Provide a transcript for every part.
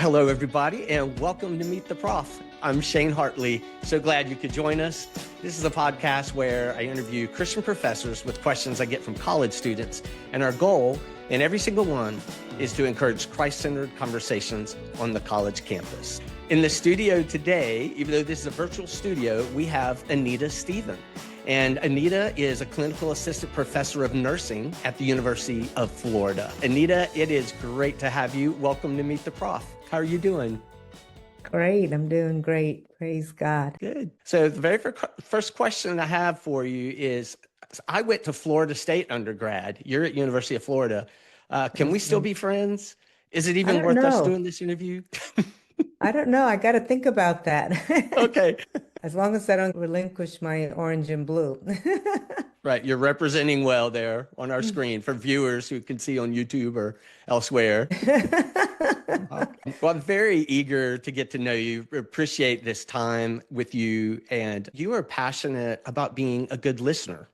Hello, everybody, and welcome to Meet the Prof. I'm Shane Hartley. So glad you could join us. This is a podcast where I interview Christian professors with questions I get from college students. And our goal in every single one is to encourage Christ-centered conversations on the college campus. In the studio today, even though this is a virtual studio, we have Anita Stephen. And Anita is a clinical assistant professor of nursing at the University of Florida. Anita, it is great to have you. Welcome to Meet the Prof. How are you doing? Great. I'm doing great. Praise God. Good. So the very first question I have for you is, I went to Florida State undergrad. You're at University of Florida. Can we still be friends? Is it even worth us doing this interview? I don't know. I got to think about that. Okay. As long as I don't relinquish my orange and blue. Right. You're representing well there on our screen for viewers who can see on YouTube or elsewhere. Well, I'm very eager to get to know you, appreciate this time with you, and you are passionate about being a good listener.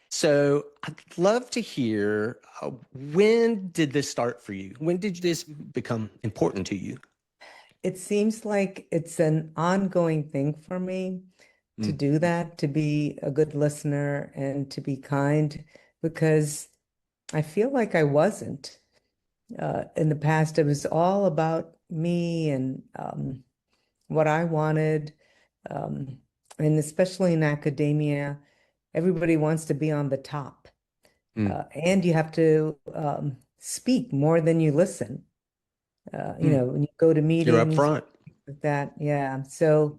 So I'd love to hear, when did this start for you? When did this become important to you? It seems like it's an ongoing thing for me to do that, to be a good listener and to be kind, because I feel like I wasn't. In the past, it was all about me and what I wanted. And especially in academia, everybody wants to be on the top. And you have to speak more than you listen. When you go to meetings, you're up front. Like that. Yeah. So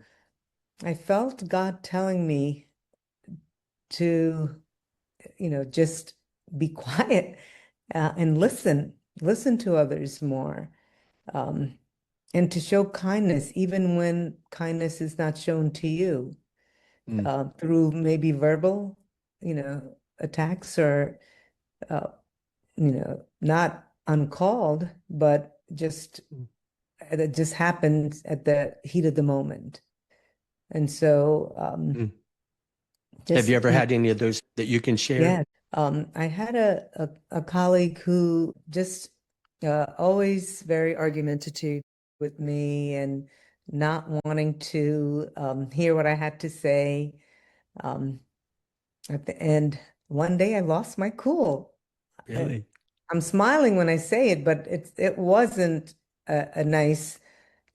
I felt God telling me to, just be quiet and listen to others more, and to show kindness, even when kindness is not shown to you, through maybe verbal, attacks or, not uncalled, but it just happens at the heat of the moment. And so, have you ever had any of those that you can share? Yeah. I had a colleague who just always very argumentative with me and not wanting to hear what I had to say. At the end, one day I lost my cool. Really? I'm smiling when I say it, but it wasn't a nice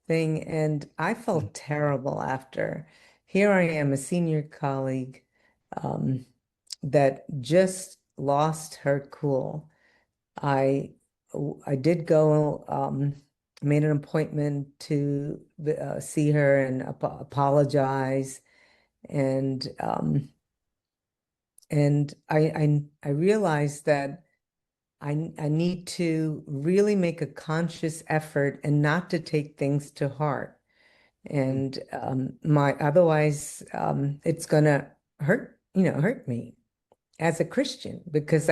thing. And I felt terrible after. Here I am, a senior colleague that just lost her cool. I did go, made an appointment to see her and apologize. And I realized that I need to really make a conscious effort and not to take things to heart. And otherwise it's gonna hurt me as a Christian, because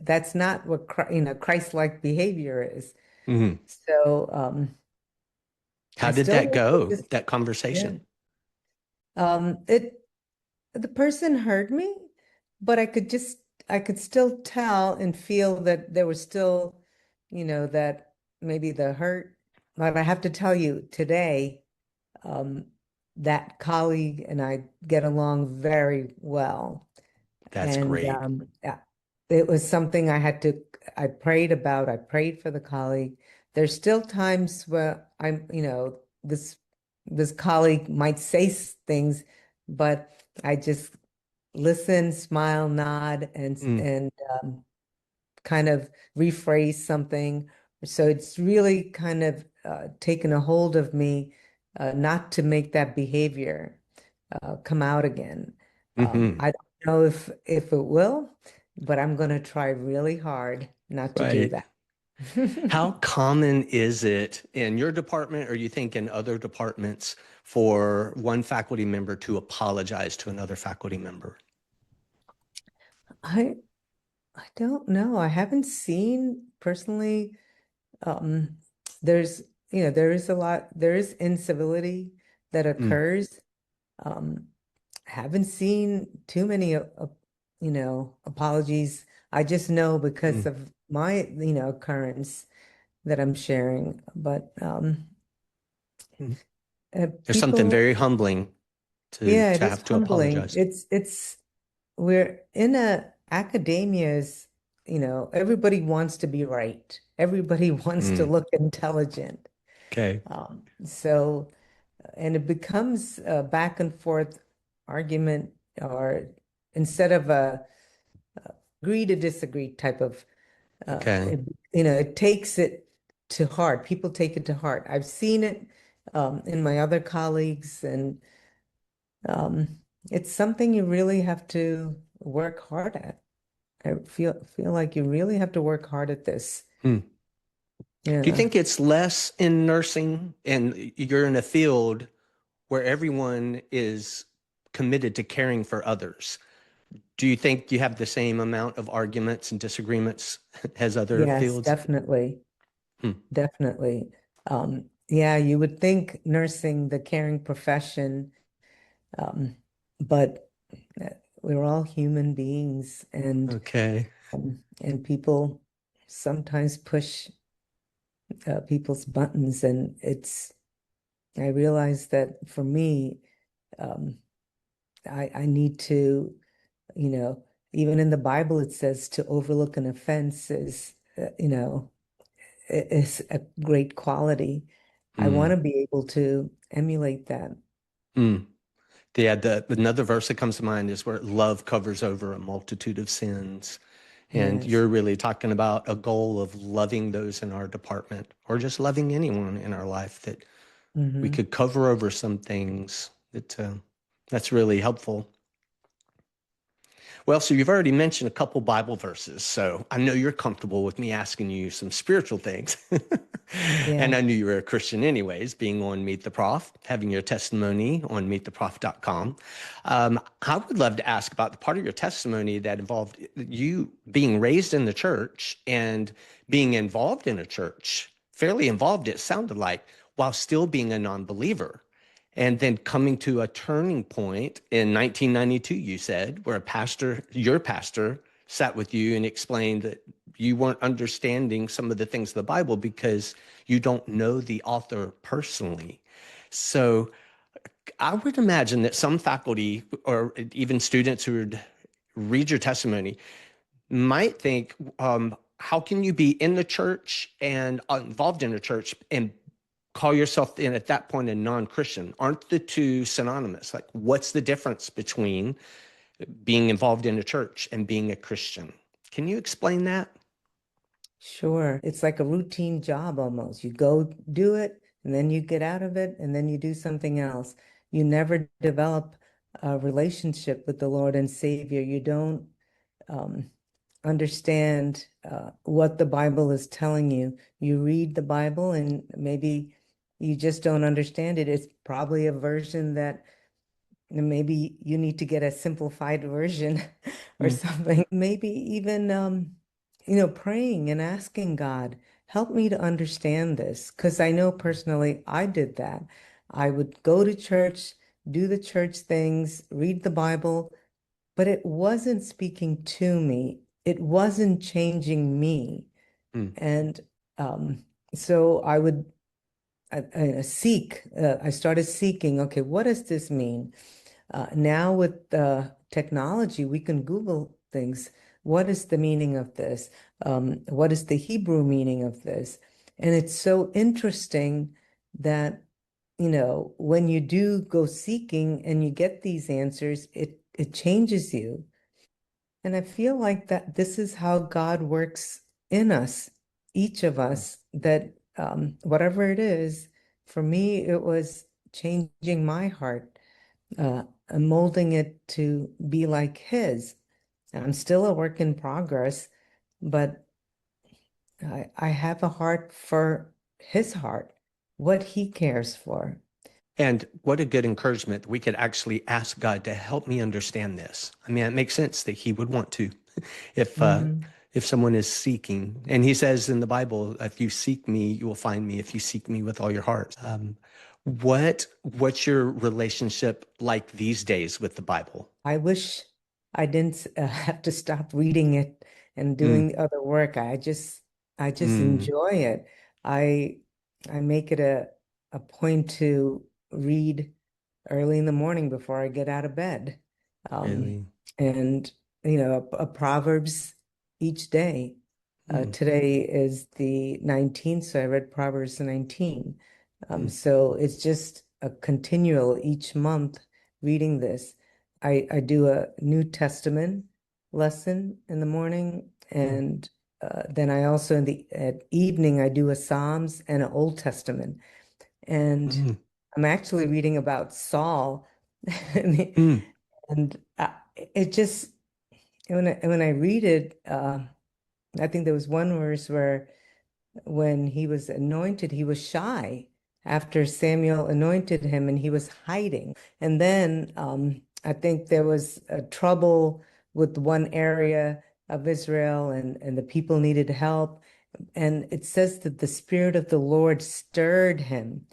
that's not what Christ-like behavior is. So how did that go, that conversation? Yeah. The person heard me, but I could still tell and feel that there was still, that maybe the hurt. But I have to tell you today, that colleague and I get along very well. That's great. Yeah, it was something I prayed about. I prayed for the colleague. There's still times where this colleague might say things, but I just listen, smile, nod, and kind of rephrase something. So it's really kind of taken a hold of me, not to make that behavior come out again. I don't know if it will, but I'm going to try really hard not to do that. How common is it in your department, or you think in other departments, for one faculty member to apologize to another faculty member? I don't know. I haven't seen personally. There is incivility that occurs. Haven't seen too many, apologies. I just know because of my, occurrence that I'm sharing. But Mm. There's something People, very humbling yeah, it to is have to humbling. apologize. It's we're in a academia is, everybody wants to be right. Everybody wants to Mm. look intelligent. Okay. So, and it becomes a back and forth argument, or instead of a agree to disagree type of, Okay. it takes it to heart. People take it to heart. I've seen it in my other colleagues, and um, it's something you really have to work hard at. I feel like you really have to work hard at this. Hmm. Do you Yeah. think it's less in nursing and you're in a field where everyone is committed to caring for others? Do you think you have the same amount of arguments and disagreements as other Yes, fields? definitely. Hmm. Definitely. Yeah, you would think nursing, the caring profession, um, but uh, we're all human beings, Okay. and people sometimes push people's buttons, and I realize that for me, um, I need to, you know, even in the Bible, it says to overlook an offense is a great quality. I want Hmm. to be able to emulate that. Hmm. Yeah, another verse that comes to mind is where love covers over a multitude of sins. And Yes. you're really talking about a goal of loving those in our department or just loving anyone in our life that we Hmm. could cover over some things that's really helpful. Well, so you've already mentioned a couple Bible verses, so I know you're comfortable with me asking you some spiritual things. And Yeah, I knew you were a Christian anyways, being on Meet the Prof, having your testimony on meettheprof.com. I would love to ask about the part of your testimony that involved you being raised in the church and being involved in a church, fairly involved, it sounded like, while still being a non-believer. And then coming to a turning point in 1992, you said, where your pastor, sat with you and explained that you weren't understanding some of the things of the Bible because you don't know the author personally. So I would imagine that some faculty or even students who would read your testimony might think, how can you be in the church and involved in the church and call yourself in at that point a non-Christian? Aren't the two synonymous? Like, what's the difference between being involved in a church and being a Christian? Can you explain that? sure. It's like a routine job almost. You go do it, and then you get out of it, and then you do something else. You never develop a relationship with the Lord and Savior. You don't um, understand what the Bible is telling you. You read the Bible, and maybe you just don't understand it. It's probably a version that maybe you need to get a simplified version or Mm, something. Maybe even, praying and asking God, help me to understand this. Because I know personally I did that. I would go to church, do the church things, read the Bible, but it wasn't speaking to me. It wasn't changing me. mm, And so I would I started seeking, okay, what does this mean? Now with technology, we can Google things. What is the meaning of this? What is the Hebrew meaning of this? And it's so interesting that, when you do go seeking and you get these answers, it changes you. And I feel like that this is how God works in us, each of mm. us, that whatever it is, for me, it was changing my heart, and molding it to be like His. I'm still a work in progress, but I have a heart for His heart, what He cares for. And what a good encouragement that we could actually ask God to help me understand this. I mean, it makes sense that He would want to, if uh, Mhm. if someone is seeking. And He says in the Bible, "If you seek Me, you will find Me. If you seek Me with all your heart." What's your relationship like these days with the Bible? I wish I didn't have to stop reading it and Mm, doing other work. I just mm, enjoy it. I I make it a a point to read early in the morning before I get out of bed. Um, Really? and, a Proverbs each day. Mm, Today is the 19th, so I read Proverbs 19. mm, So it's just a continual each month reading this. I do a New Testament lesson in the morning, mm, and then I also at evening I do a Psalms and an Old Testament. And mm, I'm actually reading about Saul, and, mm. it just when I read it, I think there was one verse where when he was anointed, he was shy after Samuel anointed him, and he was hiding. And then I think there was a trouble with one area of Israel, and the people needed help. And it says that the Spirit of the Lord stirred him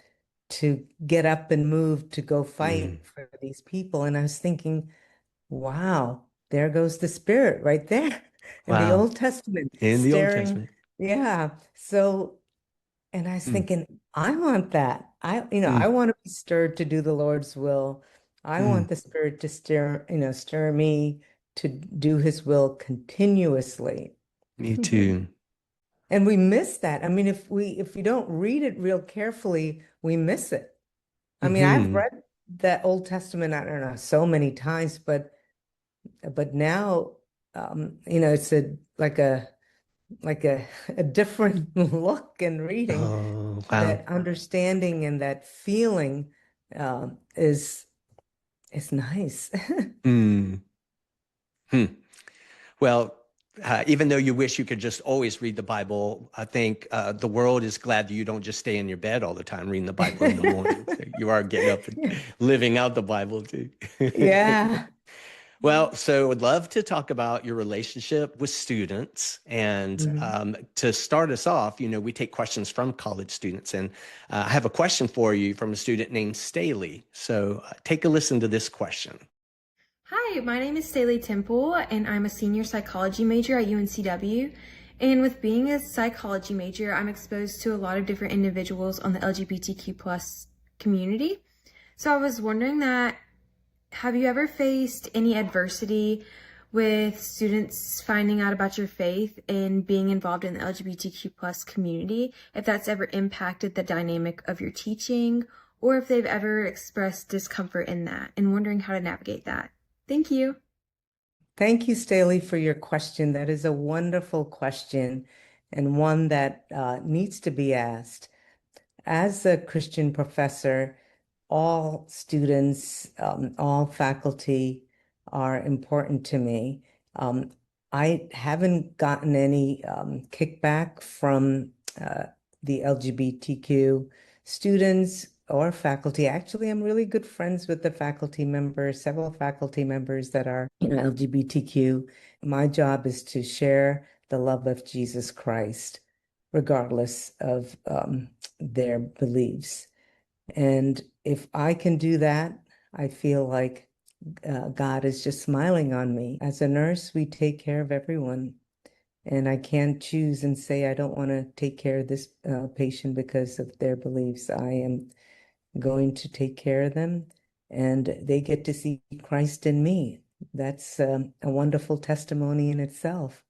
to get up and move to go Mm. fight for these people. And I was thinking, wow, there goes the Spirit right there in the Wow. Old Testament, In the Old staring. Testament. Yeah. So, and I was Mm, thinking, I want that. I mm, want to be stirred to do the Lord's will. I mm. want the Spirit to stir me to do His will continuously. Me too. And we miss that. I mean, if we don't read it real carefully, we miss it. I mean, I've Hmm. read that Old Testament, I don't know, so many times, but now, it's like a a different look and reading. Oh, wow. That understanding and that feeling is nice. Mm. Hmm. Well, even though you wish you could just always read the Bible, I think the world is glad that you don't just stay in your bed all the time reading the Bible in the morning. So you are getting up and living out the Bible too. Yeah. Well, so would love to talk about your relationship with students. And Mhm. to start us off, we take questions from college students. And I have a question for you from a student named Staley. So take a listen to this question. Hi, my name is Staley Temple, and I'm a senior psychology major at UNCW. And with being a psychology major, I'm exposed to a lot of different individuals on the LGBTQ plus community. So I was wondering have you ever faced any adversity with students finding out about your faith and being involved in the LGBTQ plus community? If that's ever impacted the dynamic of your teaching, or if they've ever expressed discomfort in that, and wondering how to navigate that. Thank you. Thank you, Staley, for your question. That is a wonderful question and one that needs to be asked. As a Christian professor, all students, all faculty are important to me. Um, I haven't gotten any kickback from the LGBTQ students or faculty. Actually, I'm really good friends with the faculty members, several faculty members that are, LGBTQ. My job is to share the love of Jesus Christ, regardless of their beliefs. And if I can do that, I feel like God is just smiling on me. As a nurse, we take care of everyone. And I can't choose and say, I don't want to take care of this patient because of their beliefs. I am going to take care of them, and they get to see Christ in me. That's a wonderful testimony in itself.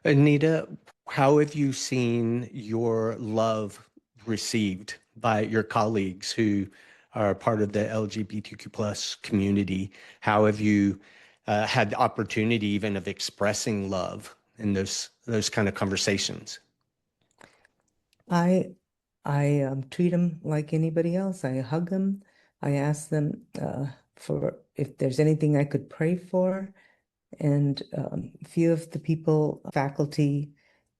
Anita, how have you seen your love received by your colleagues who are part of the LGBTQ plus community? How have you had the opportunity even of expressing love in those kind of conversations? I I treat them like anybody else. I hug them. I ask them for if there's anything I could pray for. And a few of the people, faculty,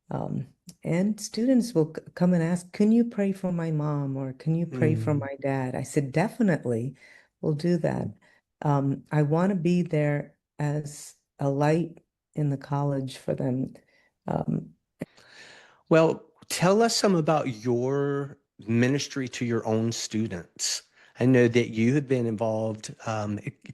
um, and students will come and ask, can you pray for my mom or can you pray for Mm. my dad? I said, definitely, we'll do that. I want to be there as a light in the college for them. Um, Well, tell us some about your ministry to your own students. I know that you have been involved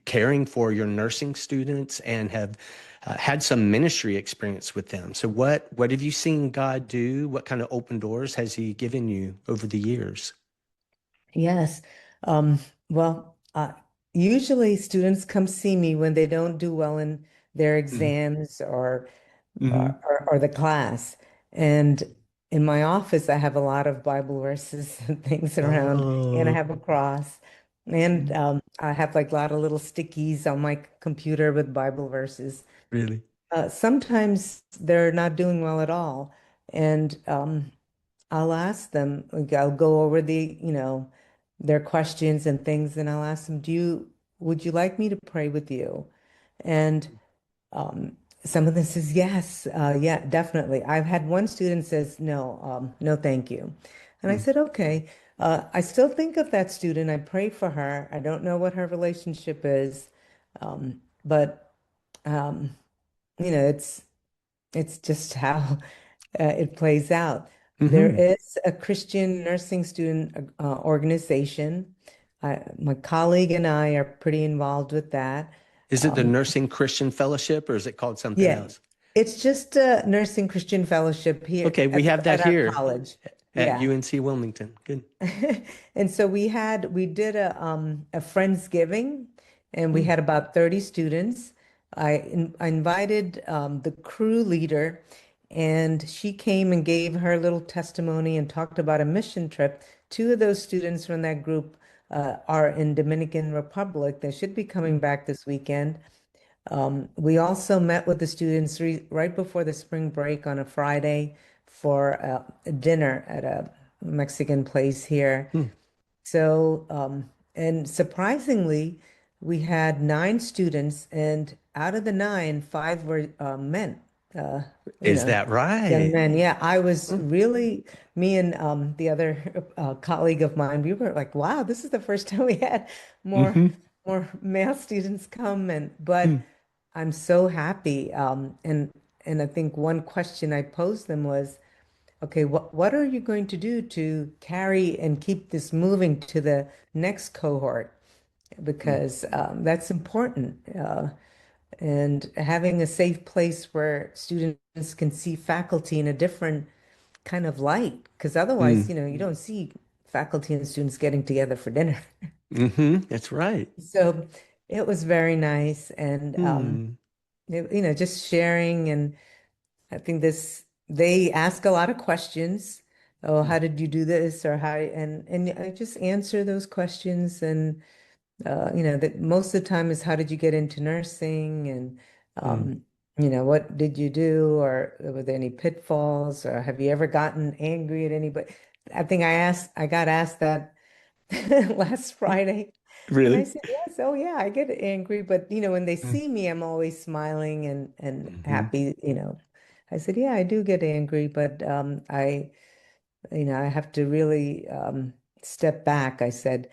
caring for your nursing students and have had some ministry experience with them. So, what have you seen God do? What kind of open doors has He given you over the years? Yes. Um, well, usually students come see me when they don't do well in their exams Mm-hmm. or the class. And in my office, I have a lot of Bible verses and things around, and I Oh, have a cross. And I have like a lot of little stickies on my computer with Bible verses. really? Sometimes they're not doing well at all. And I'll ask them, like, I'll go over their questions and things, and I'll ask them, would you like me to pray with you? And um, some of them says, yes, yeah, definitely. I've had one student says, no, no, thank you. And I Mm. said, okay. I still think of that student. I pray for her. I don't know what her relationship is, but um, it's just how it plays out. There Mm-hmm. is a Christian nursing student organization. My colleague and I are pretty involved with that. Is it the Um, Nursing Christian Fellowship or is it called something yeah, else? it's just a nursing Christian fellowship here Okay, we have that at our here college. at Yeah. UNC Wilmington. Good. And so we did a Friendsgiving, and we Mm. had about 30 students. I invited the crew leader, and she came and gave her little testimony and talked about a mission trip. Two of those students from that group are in Dominican Republic. They should be coming Mm. back this weekend. We also met with the students right before the spring break on a Friday for a dinner at a Mexican place here. Mm. So, and surprisingly, we had 9 students, and out of the 9, 5 were men, uh, you Is know, that young right? men. Yeah, I was Mm. really, me and the other colleague of mine, we were like, wow, this is the first time we had more Mm-hmm. more male students come, but Mm. I'm so happy. And I think one question I posed them was, okay, what are you going to do to carry and keep this moving to the next cohort? Mm. Because that's important. And having a safe place where students can see faculty in a different kind of light. Because otherwise, Mm. you don't see faculty and students getting together for dinner. Mm-hmm. That's right. So it was very nice. And, Mm. just sharing. And I think they ask a lot of questions. Oh, Mm. how did you do this? Or how, and I just answer those questions. And, that most of the time is how did you get into nursing? And, Mm. what did you do? Or were there any pitfalls? Or have you ever gotten angry at anybody? I got asked that last Friday. And I Really? said, yes, oh yeah, I get angry, but when they Mm. see me, I'm always smiling and Mm-hmm. happy. I said, yeah, I do get angry, but I have to really step back. I said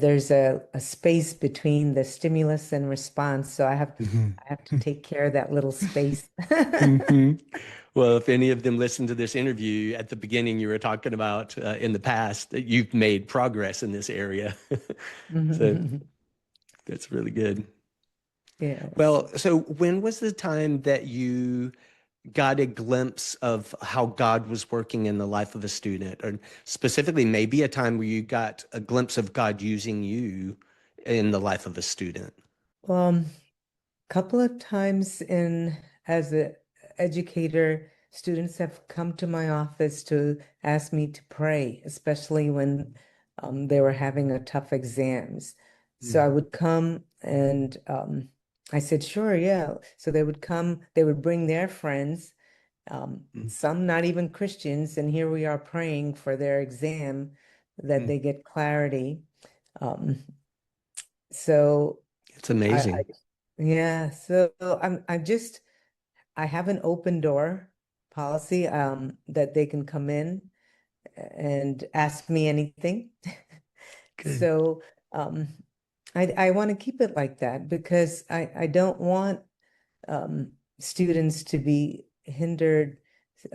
there's a space between the stimulus and response, so I have to take care of that little space. Mm-hmm. Well, if any of them listen to this interview at the beginning, you were talking about in the past that you've made progress in this area. So that's really good. Yes. Well, so when was the time that you got a glimpse of how God was working in the life of a student, or specifically maybe a time where you got a glimpse of God using you in the life of a student? Um, couple of times as an educator, students have come to my office to ask me to pray, especially when they were having a tough exams. So I Mm. would come and I said, sure, yeah. So they would come, they would bring their friends, Mm. some not even Christians, and here we are praying for their exam that Mm. they get clarity. Um, so It's I amazing. yeah, so I have an open door policy that they can come in and ask me anything. Good. So um I want to keep it like that because I don't want students to be hindered.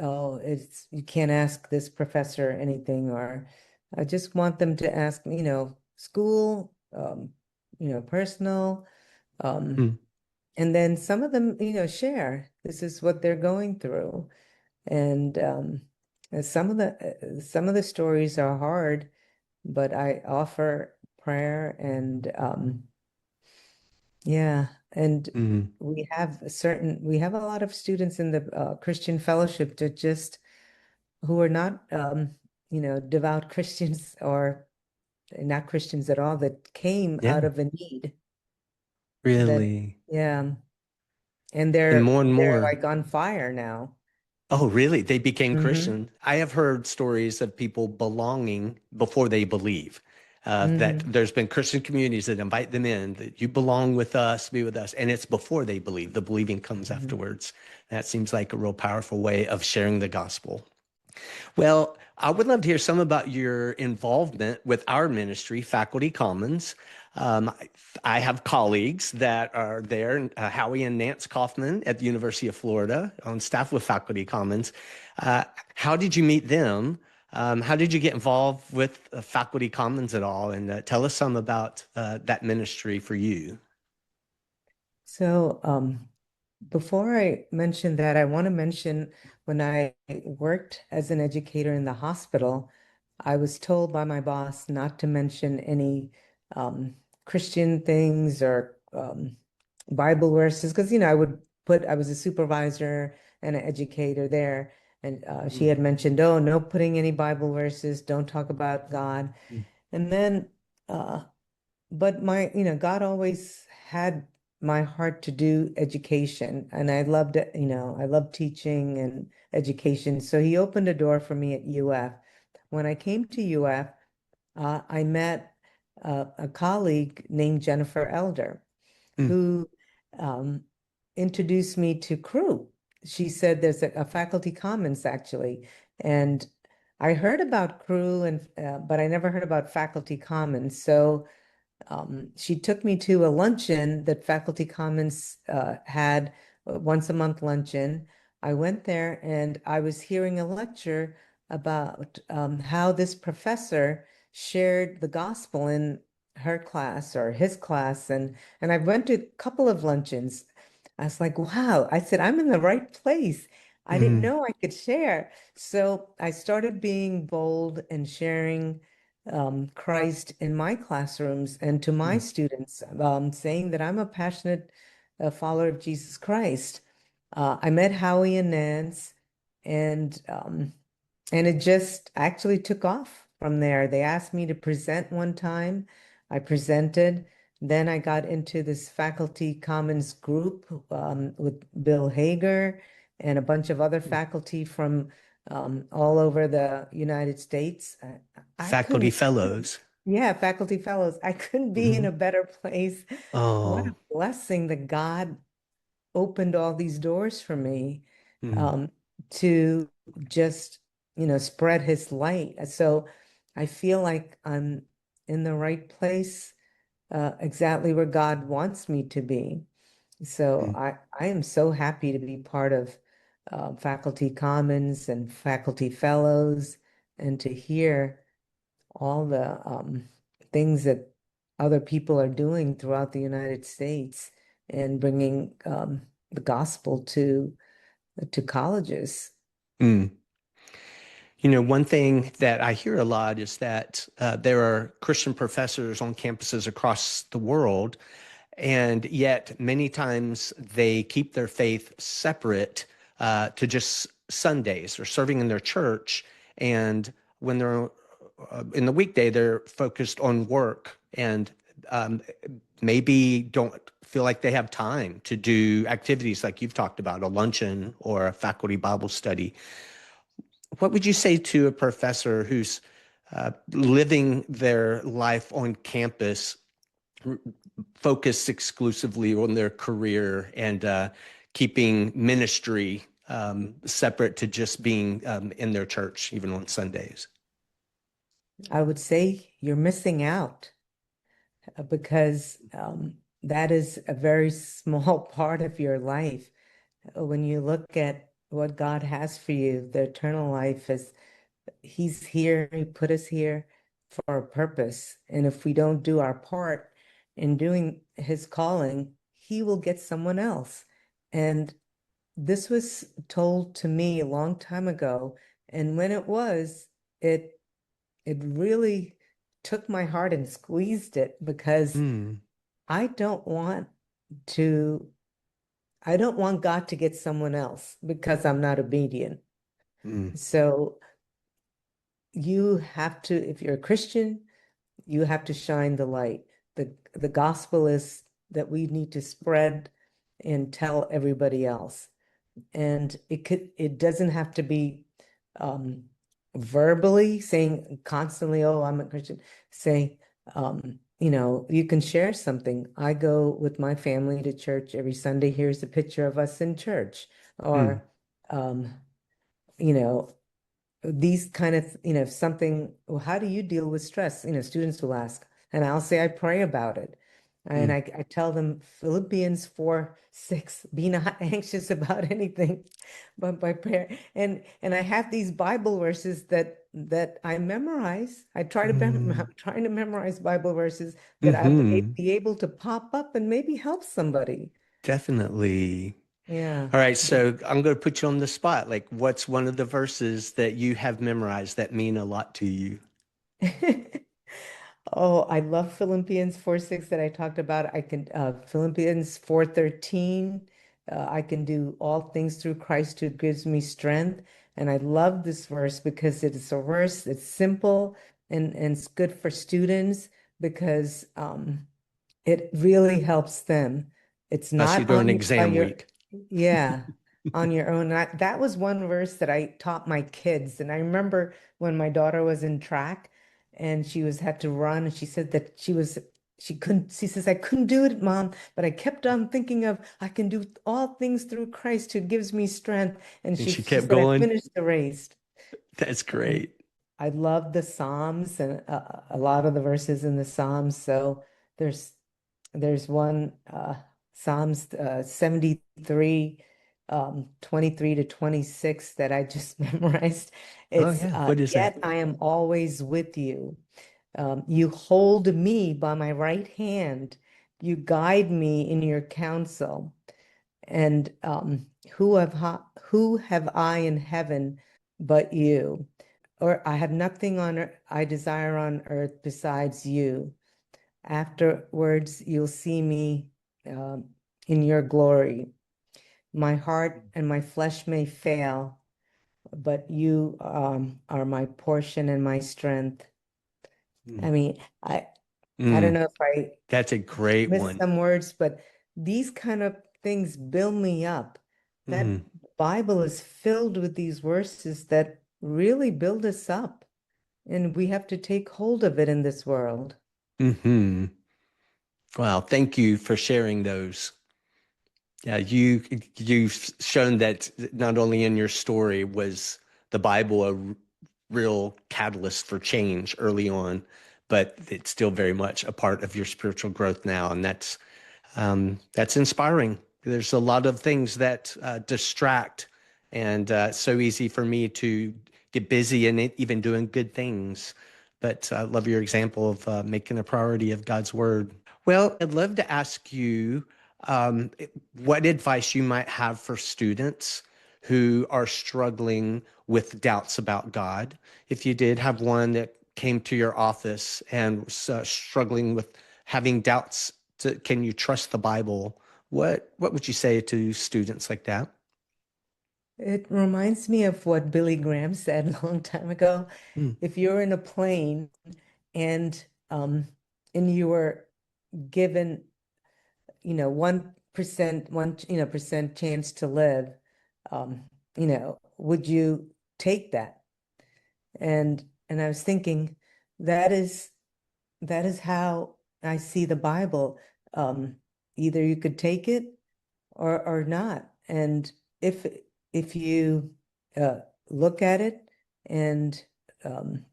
Oh, it's you can't ask this professor anything, or I just want them to ask, school, personal. Um, Mm. and then some of them, share this is what they're going through. And some of the stories are hard, but I offer prayer and yeah, and Mm. we have a lot of students in the Christian fellowship that just who are not devout Christians or not Christians at all that came out Yeah, of a need that really. yeah, and And they're more. like on fire now. Oh, really? They became Hmm. Christian. I have heard stories of people belonging before they believe. That Hmm. there's been Christian communities that invite them in, that you belong with us, be with us. And it's before they believe. The believing comes Hmm. afterwards. That seems like a real powerful way of sharing the gospel. Well, I would love to hear some about your involvement with our ministry, Faculty Commons. I have colleagues that are there, Howie and Nance Kaufman at the University of Florida on staff with Faculty Commons. How did you meet them? How did you get involved with Faculty Commons at all? And tell us some about that ministry for you. So, before I mention that, I want to mention when I worked as an educator in the hospital, I was told by my boss not to mention any Christian things or Bible verses because, I was a supervisor and an educator there. And she had mentioned, oh, no putting any Bible verses, don't talk about God. And then uh, but God always had my heart to do education, and I loved it, I loved teaching and education. So he opened a door for me at UF. When I came to UF, I met a colleague named Jennifer Elder, Mm, who um, introduced me to Crew. She said there's a faculty commons actually, and I heard about Crew, and but I never heard about faculty commons. So she took me to a luncheon that Faculty Commons had once a month luncheon. I went there and I was hearing a lecture about how this professor shared the gospel in her class or his class, and I went to a couple of luncheons. I was like, wow, I said, I'm in the right place. I didn't mm, know I could share. So I started being bold and sharing Christ in my classrooms and to my mm, students, saying that I'm a passionate follower of Jesus Christ. I met Howie and Nance, and it just actually took off from there. They asked me to present one time. I presented. Then I got into this faculty commons group with Bill Hager and a bunch of other mm. faculty from all over the United States. I Faculty couldn't, fellows. yeah, faculty fellows. I couldn't be in Mhm. a better place. What a Oh. blessing that God opened all these doors for me Mm, um, to just, spread his light. So I feel like I'm in the right place, exactly where God wants me to be. So mm, I am so happy to be part of Faculty Commons and Faculty Fellows and to hear all the things that other people are doing throughout the United States and bringing the gospel to colleges. mm. One thing that I hear a lot is that there are Christian professors on campuses across the world, and yet many times they keep their faith separate to just Sundays or serving in their church. And when they're in the weekday, they're focused on work and um, maybe don't feel like they have time to do activities like you've talked about, a luncheon or a faculty Bible study. What would you say to a professor who's living their life on campus, focused exclusively on their career and keeping ministry separate to just being in their church, even on Sundays? I would say you're missing out because that is a very small part of your life. When you look at what God has for you, the eternal life is He's here, He put us here for a purpose. And if we don't do our part in doing His calling, He will get someone else. And this was told to me a long time ago. And when it was, it really took my heart and squeezed it because Mm, I don't want to, I don't want God to get someone else because I'm not obedient. mm, So you have to, if you're a Christian, you have to shine the light. The gospel is that we need to spread and tell everybody else. And it doesn't have to be um, verbally saying constantly, "Oh, I'm a Christian." Say, you can share something. I go with my family to church every Sunday. Here's a picture of us in church, mm, or um, you know, these kind of, if something, well, how do you deal with stress? Students will ask, and I'll say I pray about it. And mm, I tell them Philippians 4:6, be not anxious about anything, but by prayer. And I have these Bible verses that I memorize. mm, I'm trying to memorize Bible verses that I'll mm-hmm. be able to pop up and maybe help somebody. Definitely. Yeah. All right, so I'm going to put you on the spot. Like, what's one of the verses that you have memorized that mean a lot to you? Oh, I love Philippians 4:6 that I talked about. I can Philippians 4:13. I can do all things through Christ who gives me strength. And I love this verse because it's a verse that's simple and it's good for students because it really helps them. It's Especially not during on by exam your, week. yeah, on your own. That was one verse that I taught my kids. And I remember when my daughter was in track and she was had to run, and she said that she couldn't, she says, I couldn't do it, Mom, but I kept on thinking of I can do all things through Christ who gives me strength. And And she she kept said, I going. finished the race. That's And great. I love the Psalms and a lot of the verses in the Psalms. So there's there's one Psalms 73, 23 to 26 that I just memorized. Oh, It's yeah. What is that? yet I am always with you. You hold me by my right hand. You guide me in your counsel. And who have I in heaven but you? Or I have nothing on earth I desire on earth besides you. Afterwards, you'll see me um, in your glory. My heart and my flesh may fail, but you are my portion and my strength. I Mm, mean, I don't mm, know if I that's a great missed one. some words, but these kind of things build me up. That Mm, Bible is filled with these verses that really build us up, and we have to take hold of it in this world. hmm. Wow. Thank you for sharing those. Yeah, you've shown that not only in your story was the Bible a real catalyst for change early on, but it's still very much a part of your spiritual growth now, and that's inspiring. There's a lot of things that distract, and it's so easy for me to get busy in it, even doing good things. But I love your example of making a priority of God's word. Well, I'd love to ask you um, what advice you might have for students who are struggling with doubts about God. If you did have one that came to your office and was struggling with having doubts can you trust the Bible? What would you say to students like that? It reminds me of what Billy Graham said a long time ago. Mm, If you're in a plane and you were given, 1%, percent chance to live, would you take that? And I was thinking that is that is how I see the Bible. Um, Either you could take it or not. And if if you uh, look at it and um,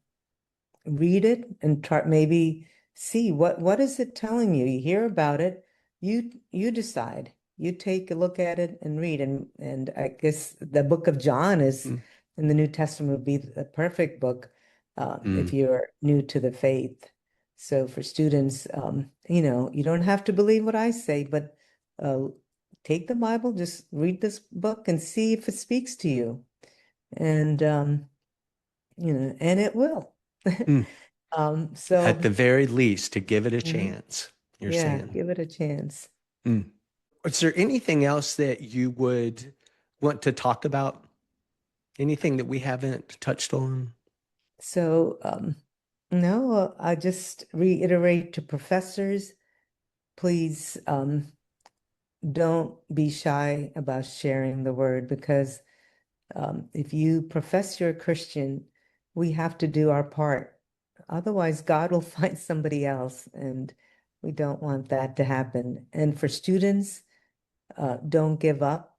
read it and try maybe see what is it telling you. You hear about it, you decide. You take a look at it and read. And I guess the book of John is mm, in the New Testament would be the perfect book if mm, you're new to the faith. So for students, you don't have to believe what I say, but uh, take the Bible, just read this book and see if it speaks to you. And and it will. mm. At So the very least, to give it a mhm, chance, you're yeah, saying. give it a chance. Mm. Is there anything else that you would want to talk about? Anything that we haven't touched on? So no, I just reiterate to professors, please don't be shy about sharing the word because if you profess you're a Christian, we have to do our part. Otherwise, God will find somebody else, and we don't want that to happen. And for students, don't give up,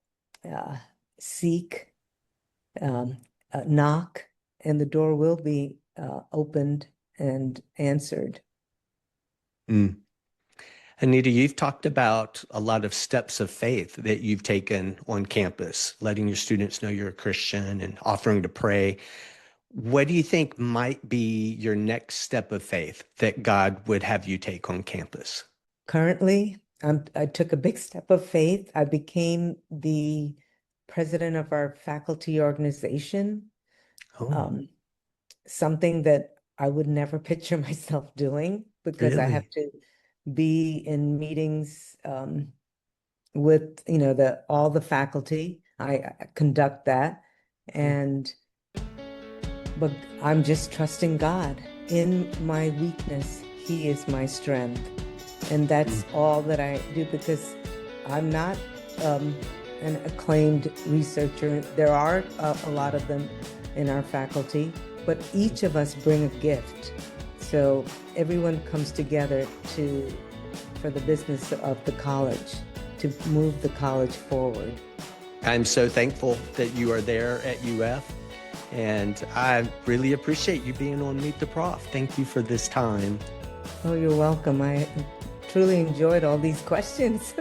uh, seek, um, knock, and the door will be opened and answered. Mm. Anita, you've talked about a lot of steps of faith that you've taken on campus, letting your students know you're a Christian and offering to pray. What do you think might be your next step of faith that God would have you take on campus? Currently, I took a big step of faith. I became the president of our faculty organization, Oh, um, something that I would never picture myself doing because I have really? to be in meetings with, the all the faculty. I conduct that, Mm. and but I'm just trusting God. In my weakness, He is my strength. And Mm. that's all that I do because I'm not um, an acclaimed researcher. There are a lot of them in our faculty, but each of us bring a gift. So everyone comes together for the business of the college, to move the college forward. I'm so thankful that you are there at UF, and I really appreciate you being on Meet the Prof. Thank you for this time. Oh, you're welcome. I truly enjoyed all these questions.